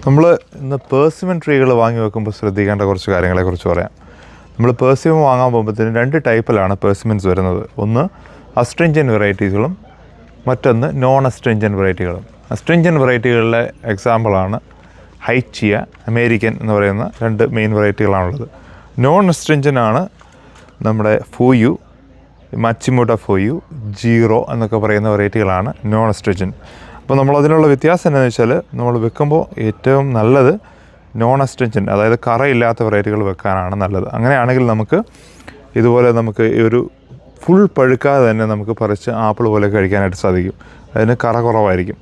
നമ്മൾ ഇന്ന് പേഴ്സിമൻ ട്രീകൾ വാങ്ങി വെക്കുമ്പോൾ ശ്രദ്ധിക്കേണ്ട കുറച്ച് കാര്യങ്ങളെക്കുറിച്ച് പറയാം. നമ്മൾ പേഴ്സിമൻ വാങ്ങാൻ പോകുമ്പോഴത്തേനും രണ്ട് ടൈപ്പിലാണ് പേഴ്സിമൻസ് വരുന്നത്. ഒന്ന് അസ്ട്രിഞ്ചൻ വെറൈറ്റീസുകളും മറ്റൊന്ന് നോൺ അസ്ട്രിഞ്ചൻ വെറൈറ്റികളും. അസ്ട്രിഞ്ചൻ വെറൈറ്റികളിലെ എക്സാമ്പിളാണ് ഹൈച്ചിയ, അമേരിക്കൻ എന്ന് പറയുന്ന രണ്ട് മെയിൻ വെറൈറ്റികളാണുള്ളത്. നോൺ അസ്ട്രിഞ്ചൻ ആണ് നമ്മുടെ ഫൂയു, മച്ചിമോട്ട ഫൂയു, ജീറോ എന്നൊക്കെ പറയുന്ന വെറൈറ്റികളാണ് നോൺ അസ്ട്രിഞ്ചൻ. അപ്പോൾ നമ്മളതിനുള്ള വ്യത്യാസം എന്താണെന്ന് വെച്ചാൽ, നമ്മൾ വെക്കുമ്പോൾ ഏറ്റവും നല്ലത് നോൺ അസ്ട്രിഞ്ചൻ, അതായത് കറയില്ലാത്ത വെറൈറ്റികൾ വെക്കാനാണ് നല്ലത്. അങ്ങനെയാണെങ്കിൽ നമുക്ക് ഇതുപോലെ നമുക്ക് ഈ ഒരു ഫുൾ പഴുക്കാതെ തന്നെ നമുക്ക് പറിച്ച് ആപ്പിൾ പോലെ കഴിക്കാനായിട്ട് സാധിക്കും. അതിന് കറ കുറവായിരിക്കും.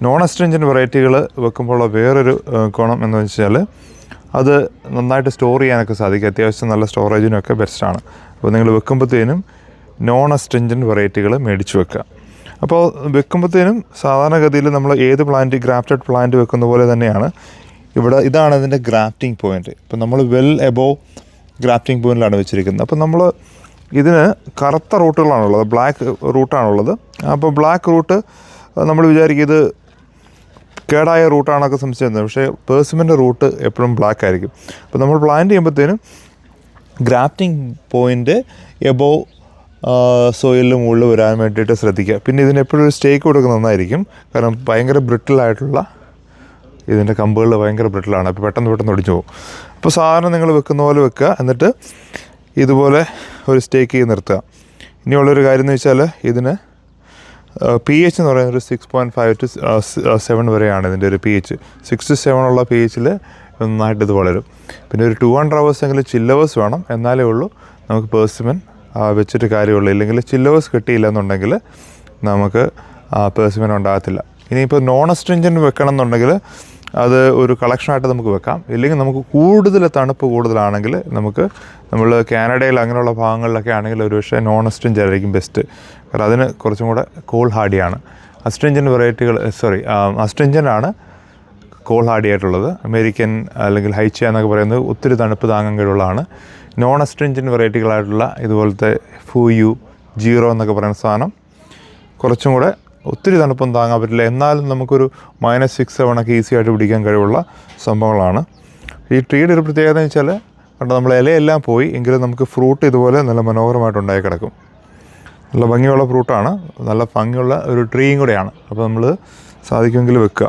നോൺ അസ്ട്രിഞ്ചൻ വെറൈറ്റികൾ വെക്കുമ്പോൾ വേറൊരു ഗുണം എന്ന് വെച്ചാൽ അത് നന്നായിട്ട് സ്റ്റോർ ചെയ്യാനൊക്കെ സാധിക്കും. അത്യാവശ്യം നല്ല സ്റ്റോറേജിനൊക്കെ ബെസ്റ്റാണ്. അപ്പോൾ നിങ്ങൾ വെക്കുമ്പോഴത്തേനും നോൺ അസ്ട്രിഞ്ചൻ വെറൈറ്റികൾ മേടിച്ച് വെക്കുക. അപ്പോൾ വെക്കുമ്പോഴത്തേനും സാധാരണഗതിയിൽ നമ്മൾ ഏത് പ്ലാന്റ്, ഗ്രാഫ്റ്റഡ് പ്ലാന്റ് വെക്കുന്ന പോലെ തന്നെയാണ് ഇവിടെ. ഇതാണ് അതിൻ്റെ ഗ്രാഫ്റ്റിംഗ് പോയിൻറ്റ്. ഇപ്പോൾ നമ്മൾ വെൽ എബോവ് ഗ്രാഫ്റ്റിംഗ് പോയിൻറ്റിലാണ് വെച്ചിരിക്കുന്നത്. അപ്പോൾ നമ്മൾ ഇതിന് കറുത്ത റൂട്ടുകളാണുള്ളത്, ബ്ലാക്ക് റൂട്ടാണുള്ളത്. അപ്പോൾ ബ്ലാക്ക് റൂട്ട് നമ്മൾ വിചാരിക്കും ഇത് കേടായ റൂട്ടാണൊക്കെ സംശയിക്കുന്നത്. പക്ഷേ പേഴ്സിമൻ്റെ റൂട്ട് എപ്പോഴും ബ്ലാക്ക് ആയിരിക്കും. അപ്പോൾ നമ്മൾ പ്ലാന്റ് ചെയ്യുമ്പോഴത്തേനും ഗ്രാഫ്റ്റിംഗ് പോയിൻറ്റ് എബോവ് സോയിലിന് മുകളിൽ വരാൻ വേണ്ടിയിട്ട് ശ്രദ്ധിക്കുക. പിന്നെ ഇതിന് എപ്പോഴും ഒരു സ്റ്റേക്ക് കൊടുക്കുന്നത് നന്നായിരിക്കും. കാരണം ഭയങ്കര ബ്രിട്ടിലായിട്ടുള്ള ഇതിൻ്റെ കമ്പുകൾ ഭയങ്കര ബ്രിട്ടിലാണ്. അപ്പോൾ പെട്ടെന്ന് ഒടിഞ്ഞു പോകും. അപ്പോൾ സാധാരണ നിങ്ങൾ വെക്കുന്ന പോലെ വെക്കുക. എന്നിട്ട് ഇതുപോലെ ഒരു സ്റ്റേക്ക് ചെയ്ത് നിർത്തുക. ഇനിയുള്ളൊരു കാര്യം എന്ന് വെച്ചാൽ ഇതിന് pH എന്ന് പറയുന്നത് ഒരു 6.5 to 7 വരെയാണ് ഇതിൻ്റെ ഒരു pH. 6 to 7 ഉള്ള pHൽ നന്നായിട്ട് ഇത് വളരും. പിന്നെ ഒരു 200 hours എങ്കിലും ചില്ലവേഴ്സ് വേണം. എന്നാലേ ഉള്ളൂ നമുക്ക് പേഴ്സിമൻ വെച്ചിട്ട് കാര്യമുള്ളൂ. ഇല്ലെങ്കിൽ ചില്ലവേഴ്സ് കിട്ടിയില്ല എന്നുണ്ടെങ്കിൽ നമുക്ക് പേഴ്സിമൻ ഉണ്ടാകത്തില്ല. ഇനിയിപ്പോൾ നോൺ അസ്ട്രിഞ്ചൻ വെക്കണം എന്നുണ്ടെങ്കിൽ അത് ഒരു കളക്ഷനായിട്ട് നമുക്ക് വെക്കാം. ഇല്ലെങ്കിൽ നമുക്ക് കൂടുതൽ തണുപ്പ് കൂടുതലാണെങ്കിൽ നമ്മൾ കാനഡയിൽ അങ്ങനെയുള്ള ഭാഗങ്ങളിലൊക്കെ ആണെങ്കിൽ ഒരു പക്ഷേ നോൺ അസ്ട്രിഞ്ചൻ ആയിരിക്കും ബെസ്റ്റ്. കാരണം അതിന് കുറച്ചും കൂടെ കോൾ ഹാർഡിയാണ്. അസ്ട്രിഞ്ചൻ വെറൈറ്റികൾ അസ്ട്രിഞ്ചനാണ് കോൾ ഹാർഡി ആയിട്ടുള്ളത്. അമേരിക്കൻ അല്ലെങ്കിൽ ഹൈച്ചിയ എന്നൊക്കെ പറയുന്നത് ഒത്തിരി തണുപ്പ് താങ്ങാൻ കഴിവുള്ളതാണ്. നോൺ അസ്ട്രിഞ്ചൻ വെറൈറ്റികളായിട്ടുള്ള ഇതുപോലത്തെ ഫൂയു, ജീറോ എന്നൊക്കെ പറയുന്ന സാധനം കുറച്ചും കൂടെ ഒത്തിരി തണുപ്പൊന്നും താങ്ങാൻ പറ്റില്ല. എന്നാലും നമുക്കൊരു -6, -7 ഈസി ആയിട്ട് പിടിക്കാൻ കഴിവുള്ള സംഭവങ്ങളാണ്. ഈ ട്രീയുടെ ഒരു പ്രത്യേകത എന്ന് വെച്ചാൽ കണ്ടോ, നമ്മൾ ഇലയെല്ലാം പോയി എങ്കിലും നമുക്ക് ഫ്രൂട്ട് ഇതുപോലെ നല്ല മനോഹരമായിട്ട് ഉണ്ടായി കിടക്കും. നല്ല ഭംഗിയുള്ള ഫ്രൂട്ടാണ്, നല്ല ഭംഗിയുള്ള ഒരു ട്രീയും കൂടെയാണ്. അപ്പോൾ നമ്മൾ സാധിക്കുമെങ്കിൽ വെക്കുക.